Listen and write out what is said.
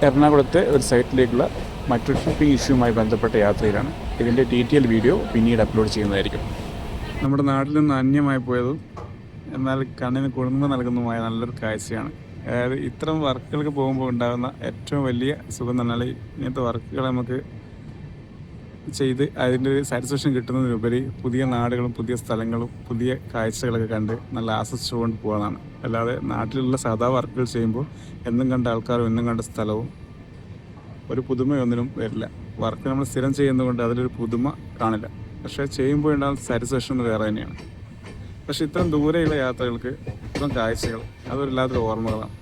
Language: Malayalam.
എറണാകുളത്തെ ഒരു സൈറ്റിലേക്കുള്ള മറ്റൊരു ഷിപ്പിംഗ് ഇഷ്യൂവുമായി ബന്ധപ്പെട്ട യാത്രയിലാണ്. ഇതിൻ്റെ ഡീറ്റെയിൽ വീഡിയോ പിന്നീട് അപ്ലോഡ് ചെയ്യുന്നതായിരിക്കും. നമ്മുടെ നാട്ടിൽ നിന്ന് അന്യമായി പോയതും എന്നാൽ കണ്ണിന് കുളിർമ നൽകുന്നതുമായ നല്ലൊരു കാഴ്ചയാണ്. അതായത് ഇത്തരം വർക്കുകൾക്ക് പോകുമ്പോൾ ഉണ്ടാകുന്ന ഏറ്റവും വലിയ സുഖം എന്ന് പറഞ്ഞാൽ ഇങ്ങനത്തെ വർക്കുകൾ നമുക്ക് ചെയ്ത് അതിൻ്റെ ഒരു സാറ്റിസ്ഫാക്ഷൻ കിട്ടുന്നതിനുപരി പുതിയ നാടുകളും പുതിയ സ്ഥലങ്ങളും പുതിയ കാഴ്ചകളൊക്കെ കണ്ട് നല്ല ആസ്വദിച്ചുകൊണ്ട് പോകാനാണ്. അല്ലാതെ നാട്ടിലുള്ള സാധാ വർക്കുകൾ ചെയ്യുമ്പോൾ എന്നും കണ്ട ആൾക്കാരും എന്നും കണ്ട സ്ഥലവും ഒരു പുതുമയൊന്നിനും വരില്ല. വർക്ക് നമ്മൾ സ്ഥിരം ചെയ്യുന്നതുകൊണ്ട് അതിലൊരു പുതുമ കാണില്ല. പക്ഷേ ചെയ്യുമ്പോൾ ഉണ്ടാകുന്ന സാറ്റിസ്ഫാക്ഷൻ വേറെ തന്നെയാണ്. പക്ഷേ ഇത്തരം ദൂരെയുള്ള യാത്രകൾക്ക് ഇത്തരം കാഴ്ചകൾ അതൊരില്ലാത്തൊരു ഓർമ്മകളാണ്.